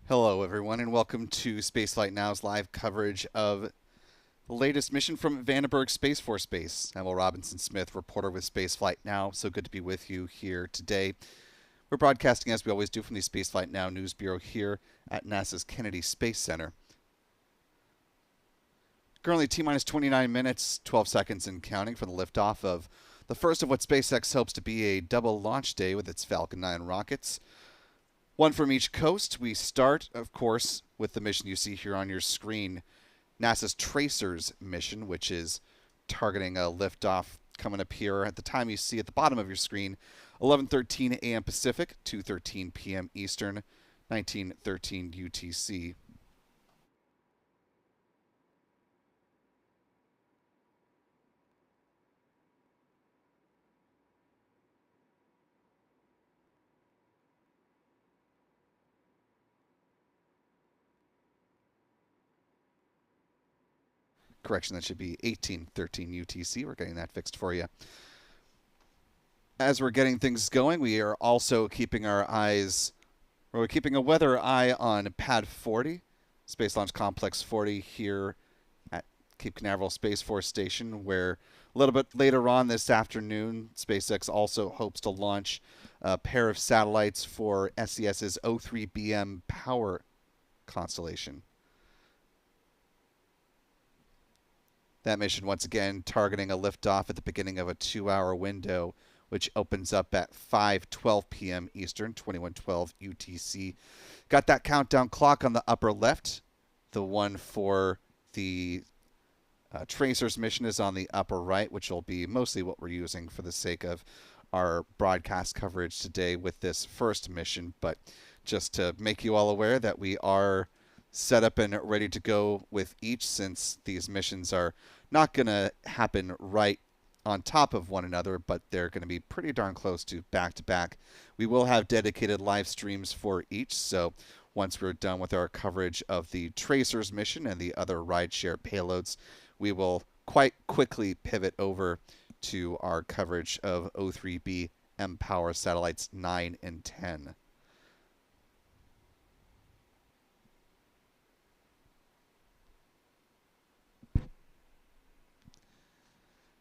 Hello, everyone, and welcome to Spaceflight Now's live coverage of the latest mission from Vandenberg Space Force Base. I'm Will Robinson Smith, reporter with Spaceflight Now. So good to be with you here today. We're broadcasting, as we always do, from the Spaceflight Now News Bureau here at NASA's Kennedy Space Center. Currently, T-minus 29 minutes, 12 seconds and counting for the liftoff of the first of what SpaceX hopes to be a double launch day with its Falcon 9 rockets. One from each coast. We start, of course, with the mission you see here on your screen, NASA's Tracers mission, which is targeting a liftoff coming up here at the time you see at the bottom of your screen, 11:13 a.m. Pacific, 2:13 p.m. Eastern, 19:13 UTC. Correction, that should be 18:13 UTC. We're getting that fixed for you. As we're getting things going, we are also keeping we're keeping a weather eye on Pad 40, Space Launch Complex 40 here at Cape Canaveral Space Force Station, where a little bit later on this afternoon, SpaceX also hopes to launch a pair of satellites for SES's O3BM power constellation. That mission, once again, targeting a liftoff at the beginning of a 2-hour window, which opens up at 5:12 p.m. Eastern, 21:12 UTC. Got that countdown clock on the upper left. The one for the Tracers mission is on the upper right, which will be mostly what we're using for the sake of our broadcast coverage today with this first mission. But just to make you all aware that we are set up and ready to go with each, since these missions are not going to happen right on top of one another, but they're going to be pretty darn close to back. We will have dedicated live streams for each, so once we're done with our coverage of the Tracers mission and the other rideshare payloads, we will quite quickly pivot over to our coverage of O3B mPOWER satellites 9 and 10.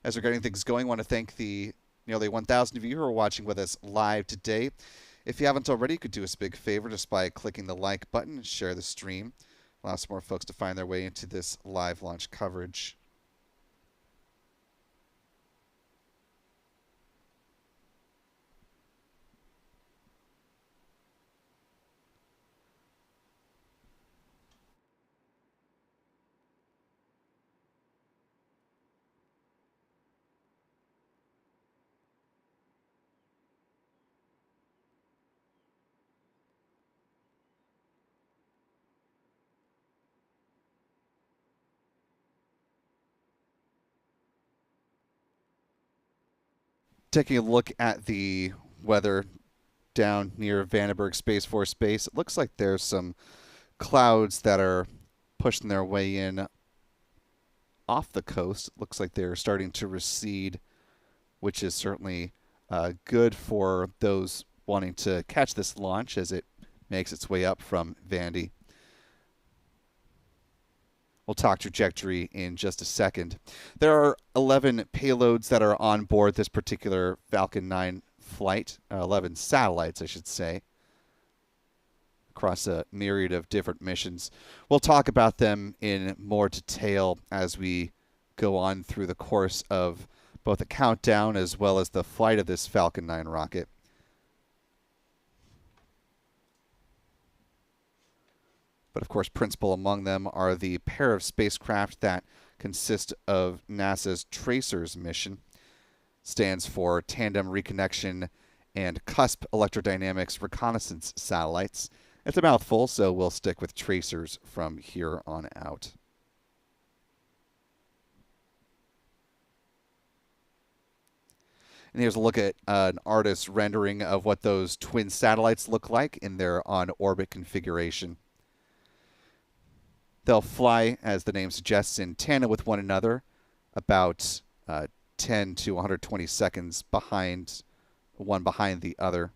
As we're getting things going, I want to thank the nearly 1,000 of you who are watching with us live today. If you haven't already, you could do us a big favor just by clicking the like button and share the stream. Allow some more folks to find their way into this live launch coverage. Taking a look at the weather down near Vandenberg Space Force Base, it looks like there's some clouds that are pushing their way in off the coast. It looks like they're starting to recede, which is certainly good for those wanting to catch this launch as it makes its way up from Vandy. We'll talk trajectory in just a second. There are 11 payloads that are on board this particular Falcon 9 flight, 11 satellites, I should say, across a myriad of different missions. We'll talk about them in more detail as we go on through the course of both the countdown as well as the flight of this Falcon 9 rocket. But of course, principal among them are the pair of spacecraft that consist of NASA's Tracers mission. Stands for Tandem, Reconnection, and Cusp Electrodynamics Reconnaissance satellites. It's a mouthful, so we'll stick with Tracers from here on out. And here's a look at an artist's rendering of what those twin satellites look like in their on-orbit configuration. They'll fly, as the name suggests, in tandem with one another, about 10 to 120 seconds behind one behind the other.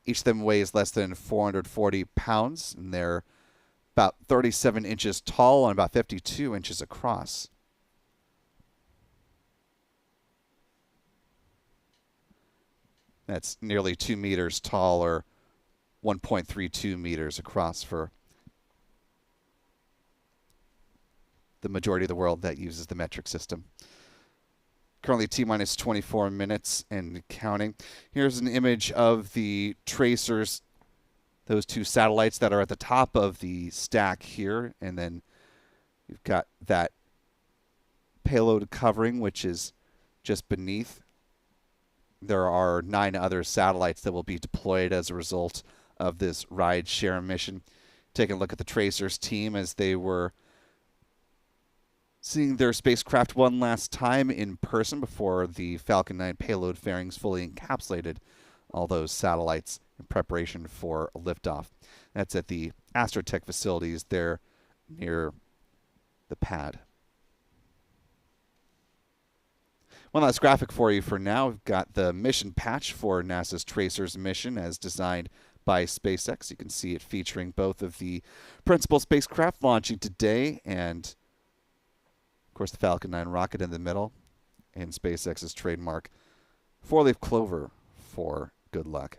Each of them weighs less than 440 pounds, and they're about 37 inches tall and about 52 inches across. That's nearly 2 meters tall, or 1.32 meters across for the majority of the world that uses the metric system. Currently T-minus 24 minutes and counting. Here's an image of the tracers, those two satellites that are at the top of the stack here. And then you've got that payload covering, which is just beneath. There are 9 other satellites that will be deployed as a result of this rideshare mission. Taking a look at the tracers team as they were seeing their spacecraft one last time in person before the Falcon 9 payload fairings fully encapsulated all those satellites in preparation for a liftoff. That's at the Astrotech facilities there near the pad. One last graphic for you for now. We've got the mission patch for NASA's Tracers mission as designed by SpaceX. You can see it featuring both of the principal spacecraft launching today and, of course, the Falcon 9 rocket in the middle, and SpaceX's trademark 4-leaf clover for good luck.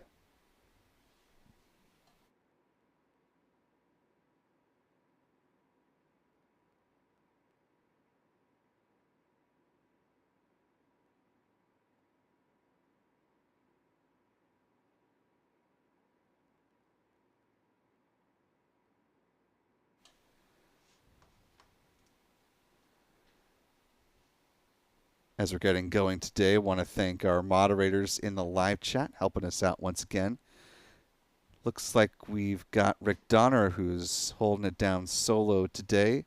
As we're getting going today, I want to thank our moderators in the live chat helping us out once again. Looks like we've got Rick Donner who's holding it down solo today.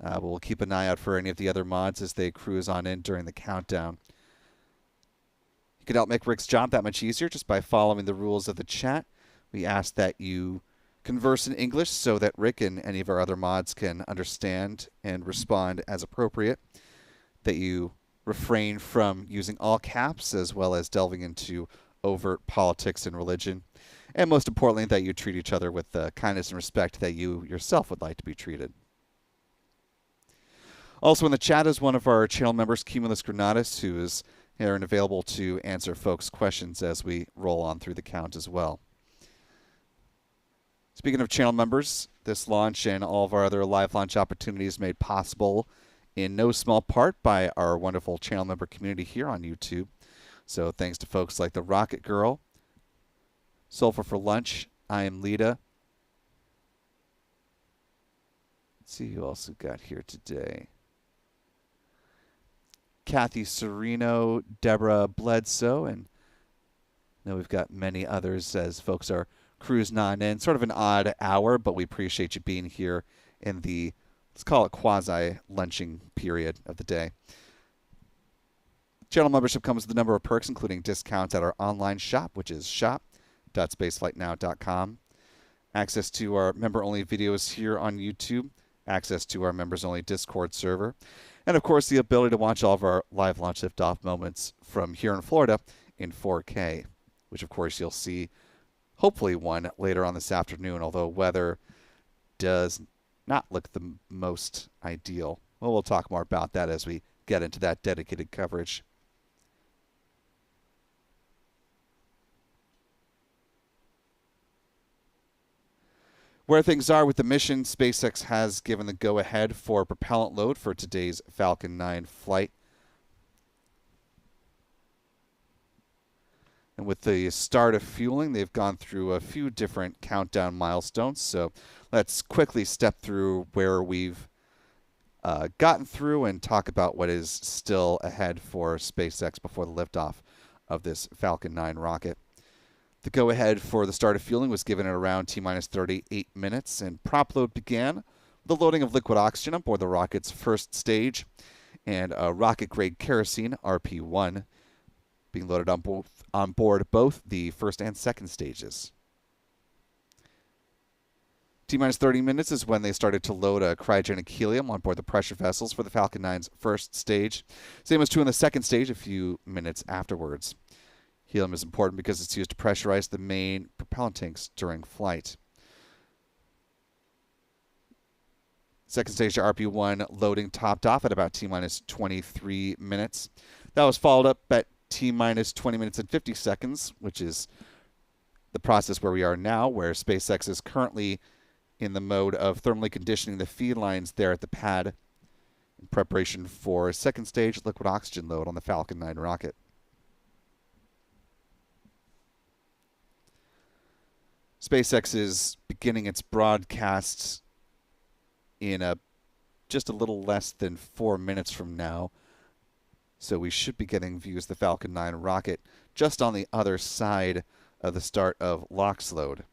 We'll keep an eye out for any of the other mods as they cruise on in during the countdown. You can help make Rick's job that much easier just by following the rules of the chat. We ask that you converse in English so that Rick and any of our other mods can understand and respond as appropriate. That you refrain from using all caps as well as delving into overt politics and religion. And most importantly, that you treat each other with the kindness and respect that you yourself would like to be treated. Also in the chat is one of our channel members, Cumulus Granatus, who is here and available to answer folks' questions as we roll on through the count as well. Speaking of channel members, this launch and all of our other live launch opportunities made possible in no small part by our wonderful channel member community here on YouTube. So thanks to folks like the Rocket Girl, Sulfur for Lunch, I Am Lita. Let's see who else we've got here today. Kathy Sereno, Deborah Bledsoe, and I know we've got many others as folks are cruising on in. Sort of an odd hour, but we appreciate you being here in the, let's call it quasi-lunching period of the day. Channel membership comes with a number of perks, including discounts at our online shop, which is shop.spaceflightnow.com. Access to our member-only videos here on YouTube. Access to our members-only Discord server. And, of course, the ability to watch all of our live launch liftoff moments from here in Florida in 4K, which, of course, you'll see hopefully one later on this afternoon, although weather does not look the most ideal. Well, we'll talk more about that as we get into that dedicated coverage. Where things are with the mission, SpaceX has given the go-ahead for propellant load for today's Falcon 9 flight. And with the start of fueling, they've gone through a few different countdown milestones. So let's quickly step through where we've gotten through and talk about what is still ahead for SpaceX before the liftoff of this Falcon 9 rocket. The go-ahead for the start of fueling was given at around T-minus 38 minutes, and prop load began with the loading of liquid oxygen aboard the rocket's first stage and rocket-grade kerosene, RP-1, being loaded on board both the first and second stages. T-minus 30 minutes is when they started to load a cryogenic helium on board the pressure vessels for the Falcon 9's first stage. Same was true in the second stage a few minutes afterwards. Helium is important because it's used to pressurize the main propellant tanks during flight. Second stage RP1 loading topped off at about T-minus 23 minutes. That was followed up at T-minus 20 minutes and 50 seconds, which is the process where we are now, where SpaceX is currently in the mode of thermally conditioning the feed lines there at the pad in preparation for second stage liquid oxygen load on the Falcon 9 rocket. SpaceX is beginning its broadcasts in just a little less than 4 minutes from now. So we should be getting views of the Falcon 9 rocket just on the other side of the start of LOX load.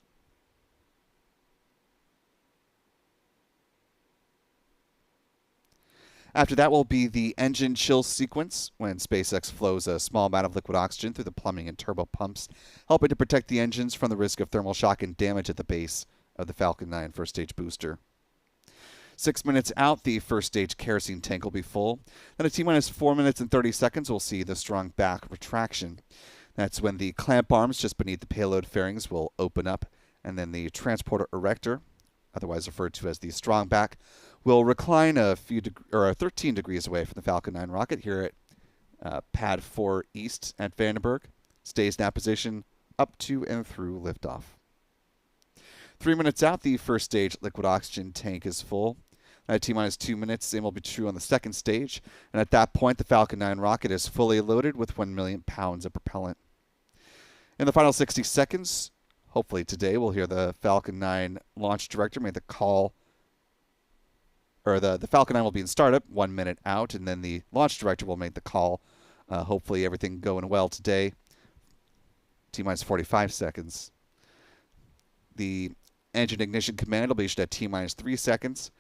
After that will be the engine chill sequence, when SpaceX flows a small amount of liquid oxygen through the plumbing and turbo pumps, helping to protect the engines from the risk of thermal shock and damage at the base of the Falcon 9 first stage booster. 6 minutes out, the first stage kerosene tank will be full. Then at T-minus 4 minutes and 30 seconds, we'll see the strong back retraction. That's when the clamp arms just beneath the payload fairings will open up, and then the transporter erector, otherwise referred to as the strong back, will recline a 13 degrees away from the Falcon 9 rocket here at Pad 4 East at Vandenberg. Stays in that position up to and through liftoff. 3 minutes out, the first stage liquid oxygen tank is full. At T-minus 2 minutes, same will be true on the second stage. And at that point, the Falcon 9 rocket is fully loaded with 1 million pounds of propellant. In the final 60 seconds, hopefully today, we'll hear the Falcon 9 launch director make the call, or the Falcon 9 will be in startup 1 minute out, and then the launch director will make the call. Hopefully everything going well today. T-minus 45 seconds. The engine ignition command will be issued at T-minus 3 seconds.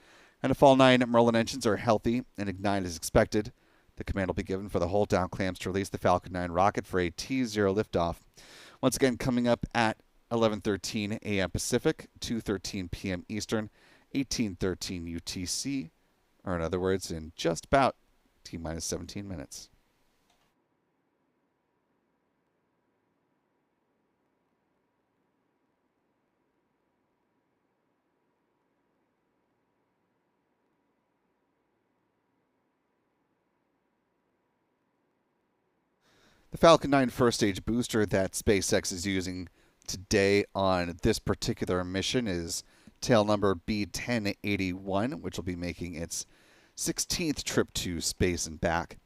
And if all 9 Merlin engines are healthy and ignite as expected, the command will be given for the hold down clamps to release the Falcon 9 rocket for a T0 liftoff. Once again, coming up at 11:13 a.m. Pacific, 2:13 p.m. Eastern, 18:13 UTC, or in other words, in just about T-minus 17 minutes. The Falcon 9 first stage booster that SpaceX is using today on this particular mission is tail number B1081, which will be making its 16th trip to space and back.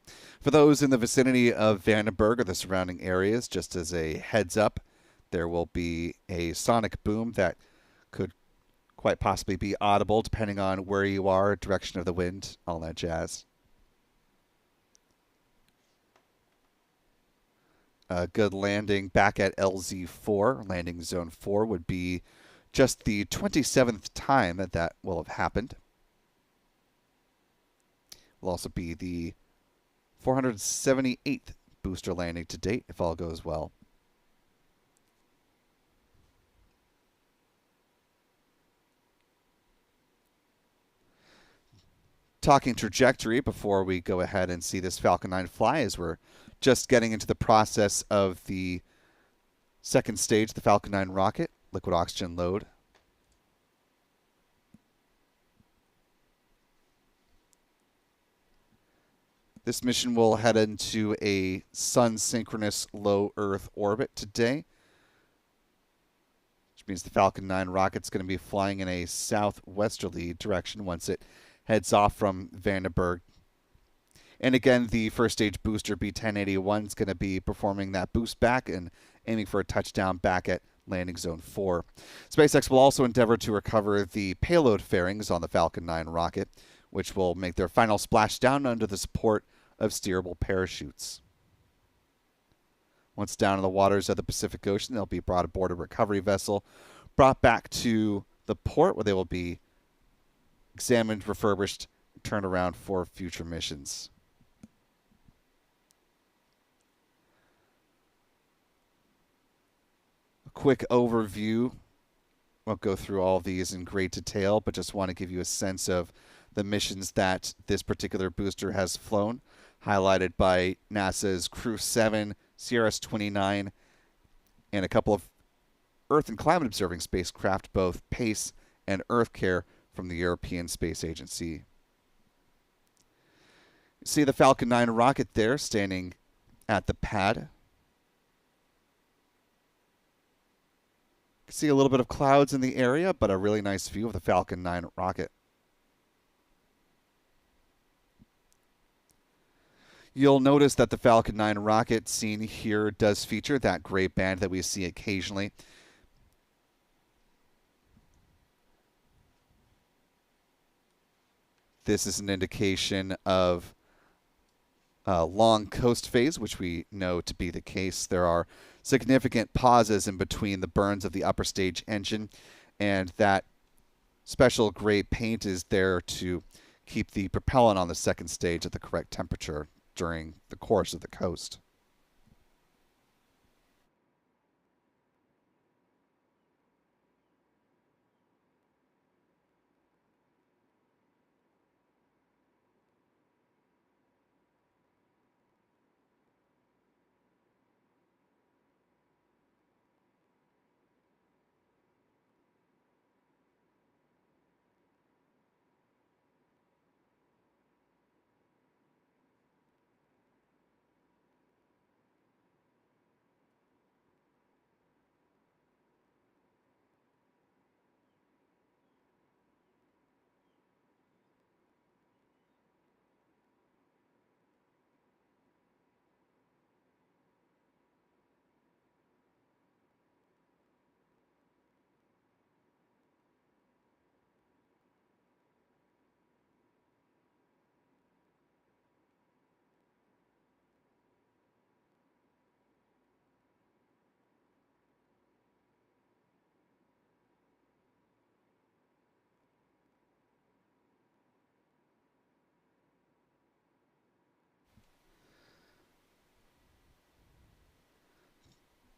For those in the vicinity of Vandenberg or the surrounding areas, just as a heads up, there will be a sonic boom that could quite possibly be audible depending on where you are, direction of the wind, all that jazz. A good landing back at LZ4, landing zone 4, would be just the 27th time that will have happened. Will also be the 478th booster landing to date, if all goes well. Talking trajectory before we go ahead and see this Falcon 9 fly, as we're just getting into the process of the second stage, the Falcon 9 rocket, liquid oxygen load. This mission will head into a sun-synchronous low Earth orbit today, which means the Falcon 9 rocket's going to be flying in a southwesterly direction once it heads off from Vandenberg. And again, the first stage booster B1081 is going to be performing that boost back and aiming for a touchdown back at landing zone 4. SpaceX will also endeavor to recover the payload fairings on the Falcon 9 rocket, which will make their final splashdown under the support of steerable parachutes. Once down in the waters of the Pacific Ocean, they'll be brought aboard a recovery vessel, brought back to the port where they will be examined, refurbished, turned around for future missions. A quick overview. Won't go through all of these in great detail, but just want to give you a sense of the missions that this particular booster has flown, highlighted by NASA's Crew 7, CRS-29, and a couple of Earth and climate observing spacecraft, both PACE and EarthCare from the European Space Agency. You see the Falcon 9 rocket there standing at the pad. You can see a little bit of clouds in the area, but a really nice view of the Falcon 9 rocket. You'll notice that the Falcon 9 rocket seen here does feature that gray band that we see occasionally. This is an indication of long coast phase, which we know to be the case. There are significant pauses in between the burns of the upper stage engine, and that special gray paint is there to keep the propellant on the second stage at the correct temperature during the course of the coast.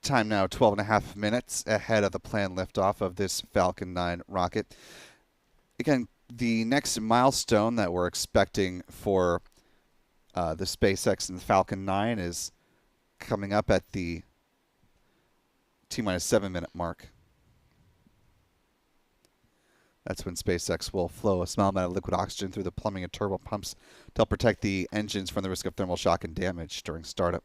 Time now 12.5 minutes ahead of the planned liftoff of this Falcon 9 rocket. Again, the next milestone that we're expecting for the SpaceX and the Falcon 9 is coming up at the T-minus 7-minute mark. That's when SpaceX will flow a small amount of liquid oxygen through the plumbing and turbo pumps to help protect the engines from the risk of thermal shock and damage during startup.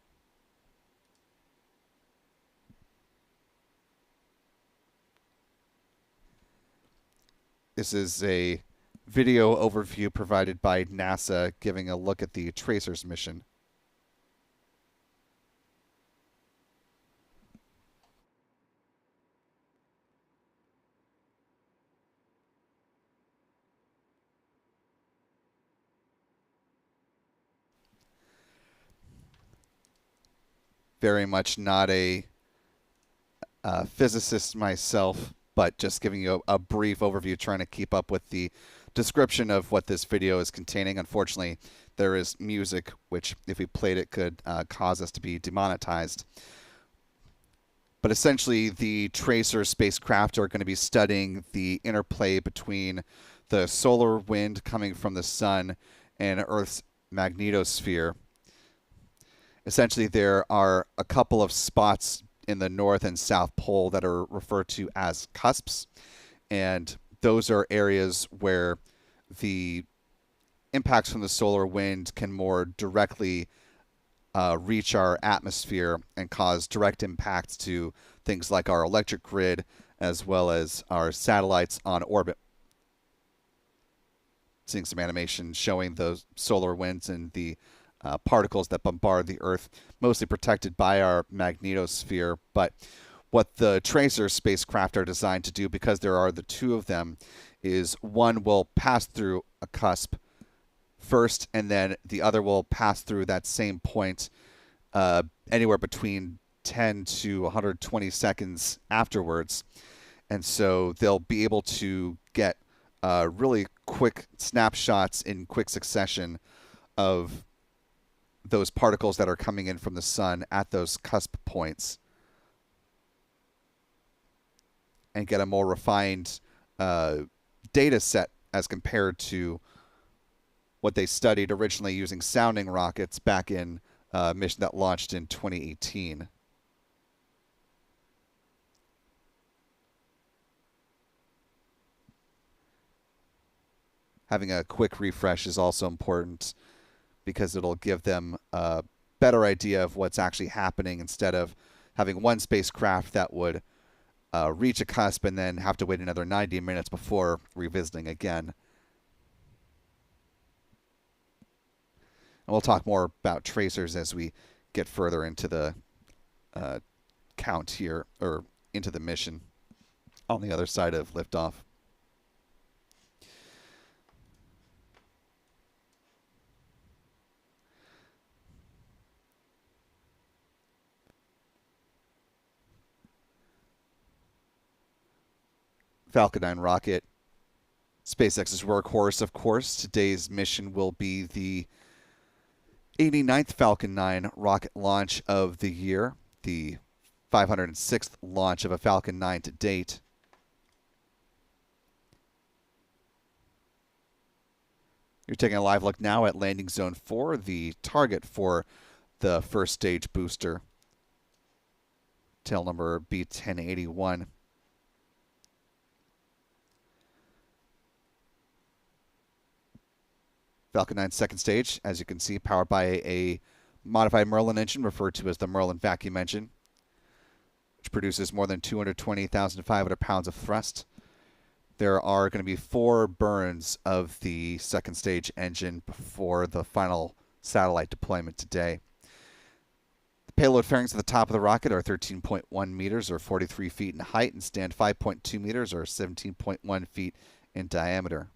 This is a video overview provided by NASA giving a look at the Tracers mission. Very much not a physicist myself, but just giving you a brief overview, trying to keep up with the description of what this video is containing. Unfortunately, there is music, which if we played it could cause us to be demonetized. But essentially, the Tracer spacecraft are going to be studying the interplay between the solar wind coming from the sun and Earth's magnetosphere. Essentially, there are a couple of spots in the North and South Pole that are referred to as cusps, and those are areas where the impacts from the solar wind can more directly reach our atmosphere and cause direct impacts to things like our electric grid as well as our satellites on orbit. Seeing some animation showing those solar winds and the particles that bombard the Earth, mostly protected by our magnetosphere. But what the Tracer spacecraft are designed to do, because there are the two of them, is one will pass through a cusp first, and then the other will pass through that same point anywhere between 10 to 120 seconds afterwards. And so they'll be able to get really quick snapshots in quick succession of those particles that are coming in from the sun at those cusp points and get a more refined data set as compared to what they studied originally using sounding rockets back in mission that launched in 2018. Having a quick refresh is also important because it'll give them a better idea of what's actually happening instead of having one spacecraft that would reach a cusp and then have to wait another 90 minutes before revisiting again. And we'll talk more about tracers as we get further into the count here, or into the mission on the other side of liftoff. Falcon 9 rocket, SpaceX's workhorse, of course. Today's mission will be the 89th Falcon 9 rocket launch of the year, the 506th launch of a Falcon 9 to date. You're taking a live look now at landing zone 4, the target for the first stage booster. Tail number B1081. Falcon 9's second stage, as you can see, powered by a modified Merlin engine referred to as the Merlin vacuum engine, which produces more than 220,500 pounds of thrust. There are going to be 4 burns of the second stage engine before the final satellite deployment today. The payload fairings at the top of the rocket are 13.1 meters or 43 feet in height and stand 5.2 meters or 17.1 feet in diameter.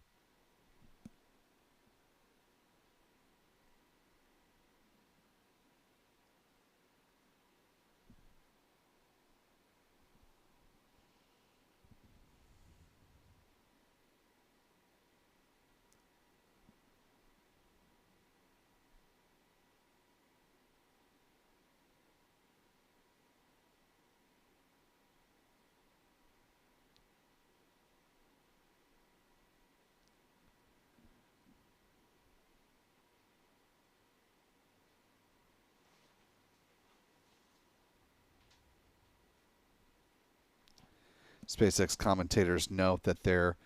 SpaceX commentators note that they're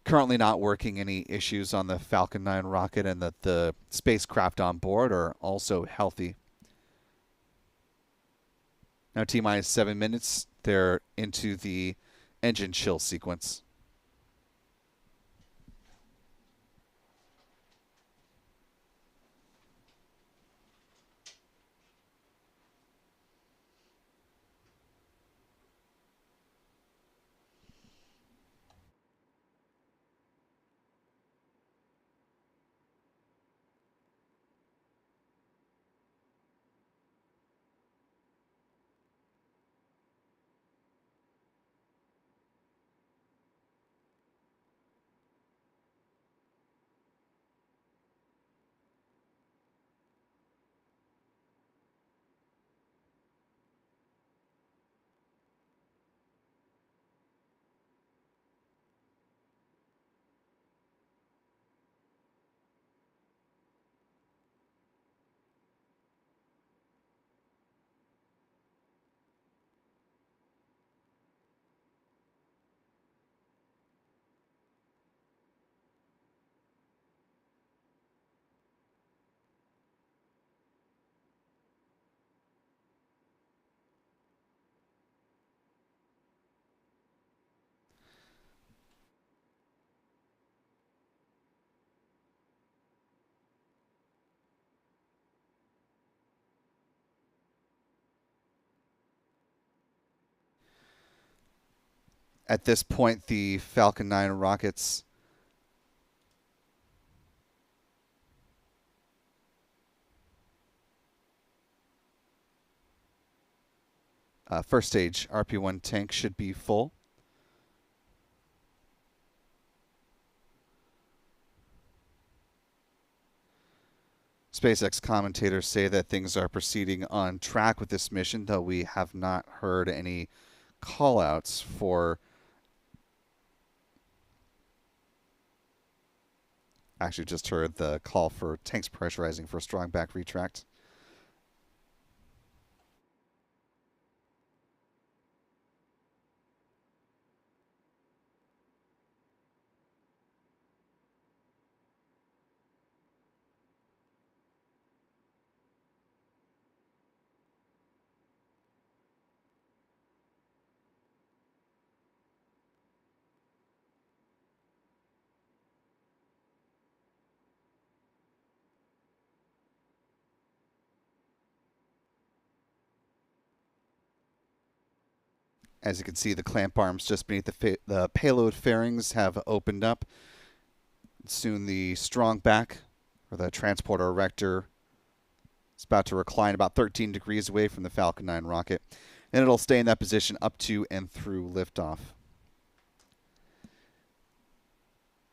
currently not working any issues on the Falcon 9 rocket and that the spacecraft on board are also healthy. Now T-minus 7 minutes, they're into the engine chill sequence. At this point, the Falcon 9 rockets first stage RP-1 tank should be full. SpaceX commentators say that things are proceeding on track with this mission, though we have not heard any callouts for actually just heard the call for tanks pressurizing for strong back retract. As you can see, the clamp arms just beneath the payload fairings have opened up. Soon the strong back, or the transporter erector, is about to recline about 13 degrees away from the Falcon 9 rocket. And it'll stay in that position up to and through liftoff.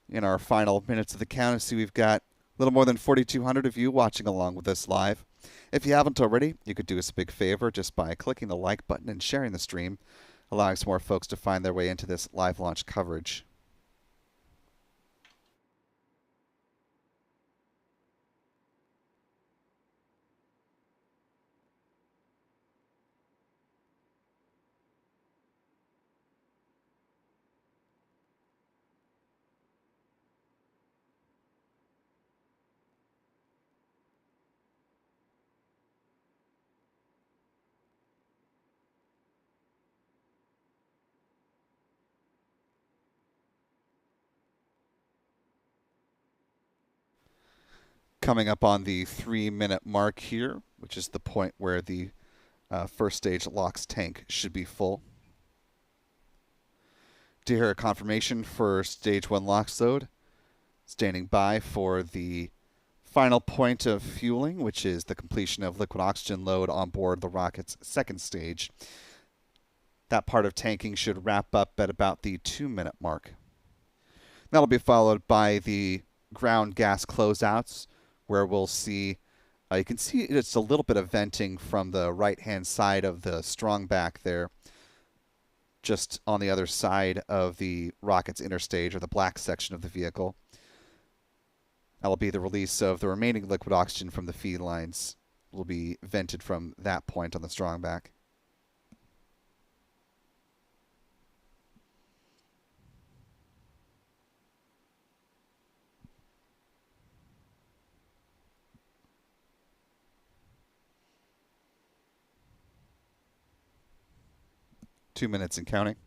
In our final minutes of the count, see we've got a little more than 4,200 of you watching along with us live. If you haven't already, you could do us a big favor just by clicking the like button and sharing the stream, allowing some more folks to find their way into this live launch coverage. Coming up on the 3-minute mark here, which is the point where the first stage LOX tank should be full. To hear a confirmation for stage 1 LOX load, standing by for the final point of fueling, which is the completion of liquid oxygen load on board the rocket's second stage. That part of tanking should wrap up at about the 2-minute mark. That'll be followed by the ground gas closeouts, where we'll see, you can see it's a little bit of venting from the right-hand side of the strong back there, just on the other side of the rocket's inner stage, or the black section of the vehicle. That'll be the release of the remaining liquid oxygen from the feed lines. Will be vented from that point on the strong back. Two minutes and counting.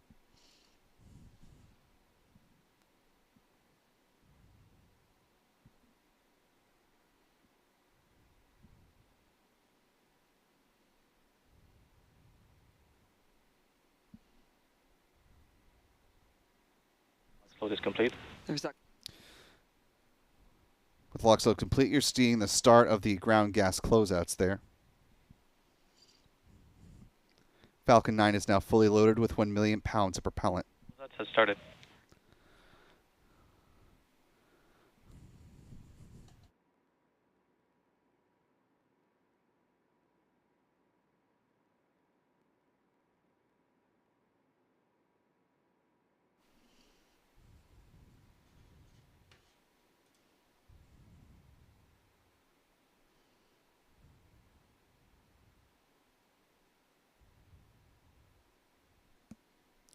Load is complete. With LOX load complete, you're seeing the start of the ground gas closeouts there. Falcon 9 is now fully loaded with 1 million pounds of propellant. That's started.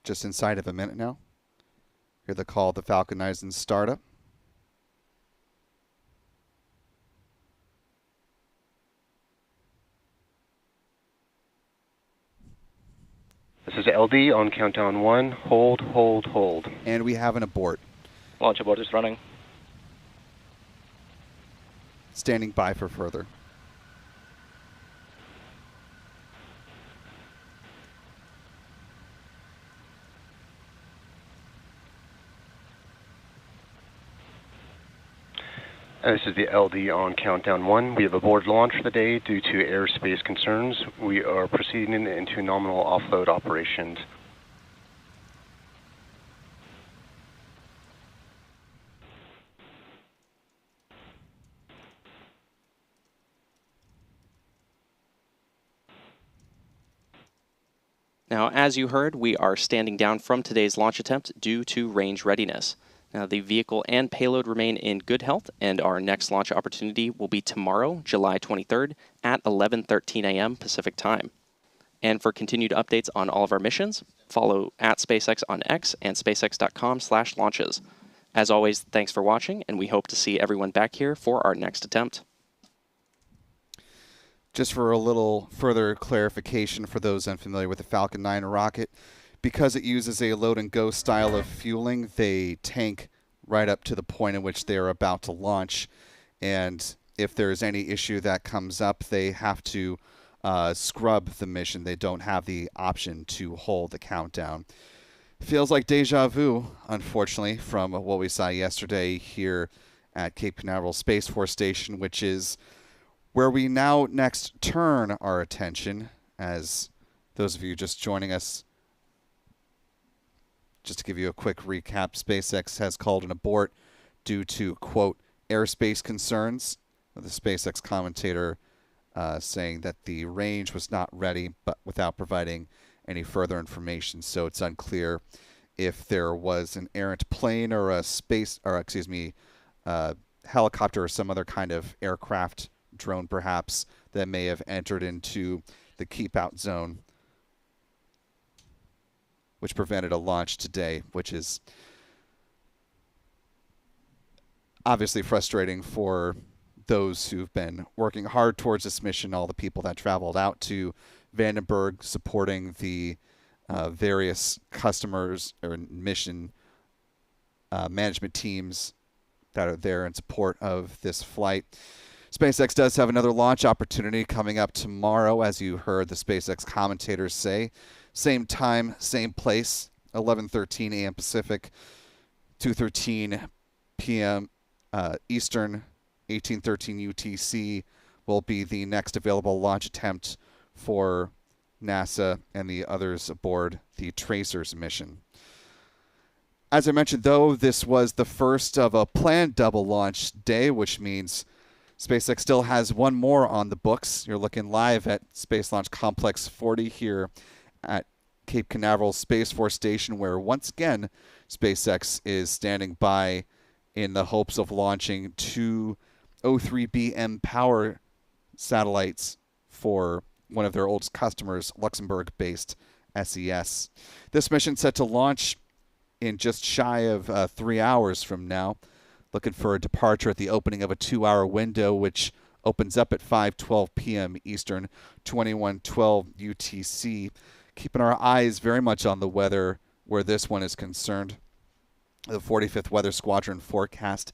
Just inside of a minute now. Hear the call of the Falcon 9's in startup. This is LD on countdown 1. Hold, hold, hold. And we have an abort. Launch abort is running. Standing by for further. This is the LD on countdown 1. We have aborted launch for the day due to airspace concerns. We are proceeding into nominal offload operations. Now, as you heard, we are standing down from today's launch attempt due to range readiness. Now, the vehicle and payload remain in good health, and our next launch opportunity will be tomorrow, July 23rd, at 11:13 a.m. Pacific Time. And for continued updates on all of our missions, follow at SpaceX on X and spacex.com/launches. As always, thanks for watching, and we hope to see everyone back here for our next attempt. Just for a little further clarification for those unfamiliar with the Falcon 9 rocket, because it uses a load and go style of fueling, they tank right up to the point in which they are about to launch. And if there's any issue that comes up, they have to scrub the mission. They don't have the option to hold the countdown. Feels like deja vu, unfortunately, from what we saw yesterday here at Cape Canaveral Space Force Station, which is where we now next turn our attention. As those of you just joining us, just to give you a quick recap, SpaceX has called an abort due to, quote, airspace concerns. The SpaceX commentator saying that the range was not ready, but without providing any further information. So it's unclear if there was an errant plane or a helicopter or some other kind of aircraft, drone perhaps, that may have entered into the keep out zone, which prevented a launch today, which is obviously frustrating for those who've been working hard towards this mission, all the people that traveled out to Vandenberg supporting the various customers or mission management teams that are there in support of this flight. SpaceX does have another launch opportunity coming up tomorrow, as you heard the SpaceX commentators say. Same time, same place, 11:13 a.m. Pacific, 2:13 p.m. Eastern, 18:13 UTC will be the next available launch attempt for NASA and the others aboard the Tracers mission. As I mentioned, though, this was the first of a planned double launch day, which means SpaceX still has one more on the books. You're looking live at Space Launch Complex 40 here at Cape Canaveral Space Force Station, where once again SpaceX is standing by in the hopes of launching two O3B power satellites for one of their oldest customers, Luxembourg-based SES. This mission set to launch in just shy of 3 hours from now. Looking for a departure at the opening of a 2-hour window, which opens up at 5:12 p.m. Eastern, 21:12 UTC. Keeping our eyes very much on the weather where this one is concerned. The 45th Weather Squadron forecast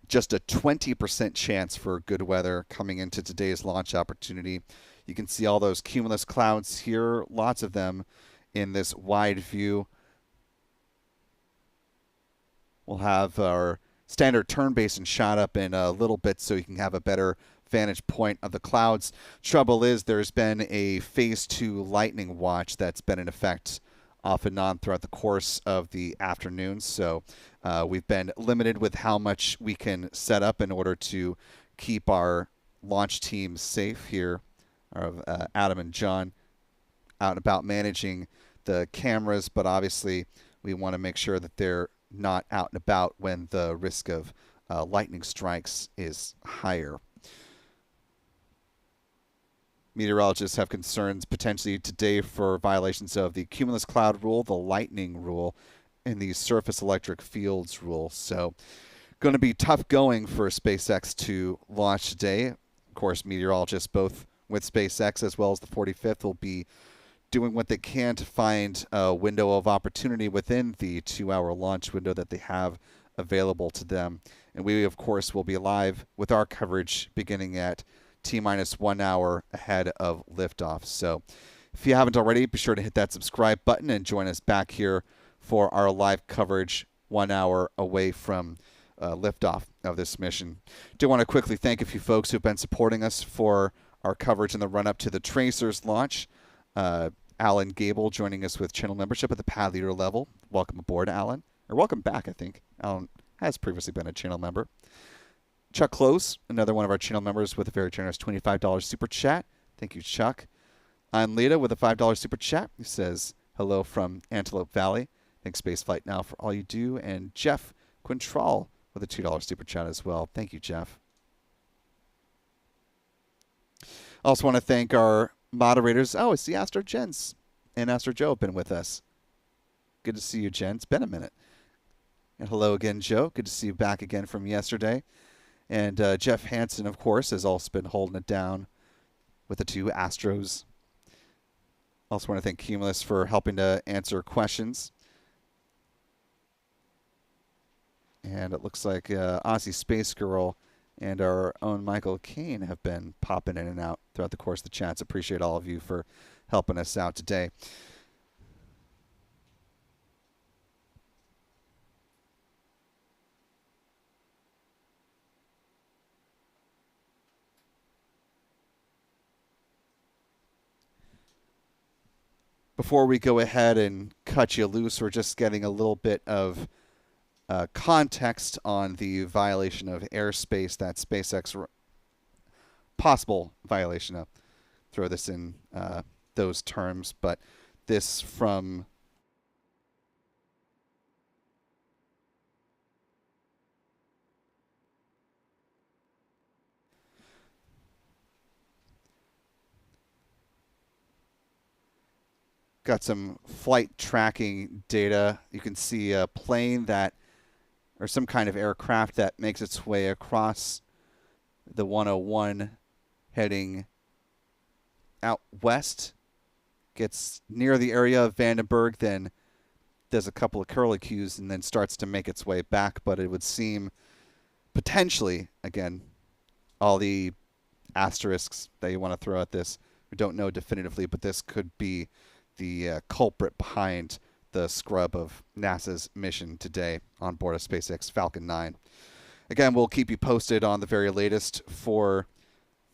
just a 20% chance for good weather coming into today's launch opportunity. You can see all those cumulus clouds here, lots of them in this wide view. We'll have our standard turn basin shot up in a little bit so you can have a better vantage point of the clouds. Trouble is there's been a phase 2 lightning watch that's been in effect off and on throughout the course of the afternoon. So we've been limited with how much we can set up in order to keep our launch teams safe here. Adam and John out and about managing the cameras, but obviously we want to make sure that they're not out and about when the risk of lightning strikes is higher. Meteorologists have concerns potentially today for violations of the cumulus cloud rule, the lightning rule, and the surface electric fields rule. So going to be tough going for SpaceX to launch today. Of course, meteorologists both with SpaceX as well as the 45th will be doing what they can to find a window of opportunity within the 2-hour launch window that they have available to them. And we, of course, will be live with our coverage beginning at T-minus 1 hour ahead of liftoff. So if you haven't already, be sure to hit that subscribe button and join us back here for our live coverage 1 hour away from liftoff of this mission. Do want to quickly thank a few folks who've been supporting us for our coverage in the run-up to the Tracers launch. Alan Gable joining us with channel membership at the pad leader level. Welcome aboard, Alan. Or welcome back, I think. Alan has previously been a channel member. Chuck Close, another one of our channel members with a very generous $25 super chat. Thank you, Chuck. I'm Lita with a $5 super chat. He says, hello from Antelope Valley. Thanks, Spaceflight Now, for all you do. And Jeff Quintrall with a $2 super chat as well. Thank you, Jeff. Also want to thank our moderators. Oh, I see Astro Jens and Astro Joe have been with us. Good to see you, Jen. It's been a minute. And hello again, Joe. Good to see you back again from yesterday. And Jeff Hansen, of course, has also been holding it down with the two Astros. Also want to thank Cumulus for helping to answer questions. And it looks like Aussie Space Girl and our own Michael Kane have been popping in and out throughout the course of the chats. Appreciate all of you for helping us out today. Before we go ahead and cut you loose, we're just getting a little bit of context on the violation of airspace that SpaceX possible violation of. Throw this in those terms, but this from got some flight tracking data. You can see a plane that, or some kind of aircraft that makes its way across the 101 heading out west, gets near the area of Vandenberg, then does a couple of curlicues and then starts to make its way back. But it would seem potentially, again, all the asterisks that you want to throw at this, we don't know definitively, but this could be the culprit behind the scrub of NASA's mission today on board a SpaceX Falcon 9. Again, we'll keep you posted on the very latest for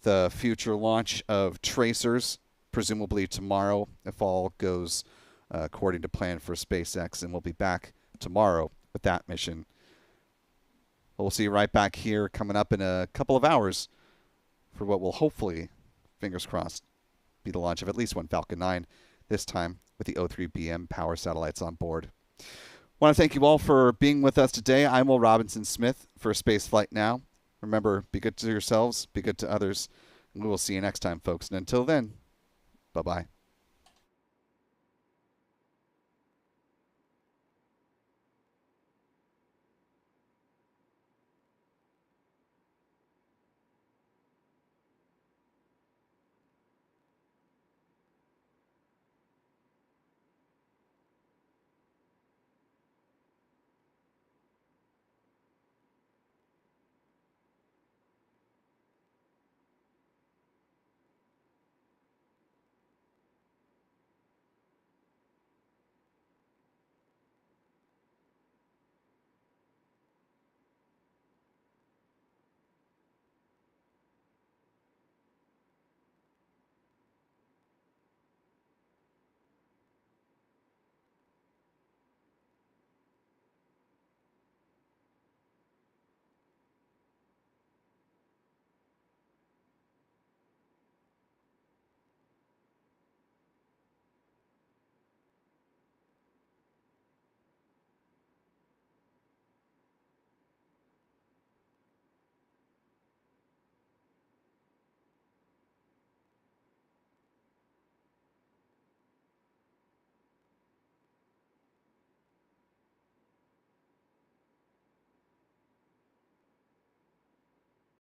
the future launch of tracers, presumably tomorrow, if all goes according to plan for SpaceX, and we'll be back tomorrow with that mission. We'll see you right back here coming up in a couple of hours for what will hopefully, fingers crossed, be the launch of at least one Falcon 9, this time with the O3BM power satellites on board. I want to thank you all for being with us today. I'm Will Robinson-Smith for Spaceflight Now. Remember, be good to yourselves, be good to others, and we will see you next time, folks. And until then, bye-bye.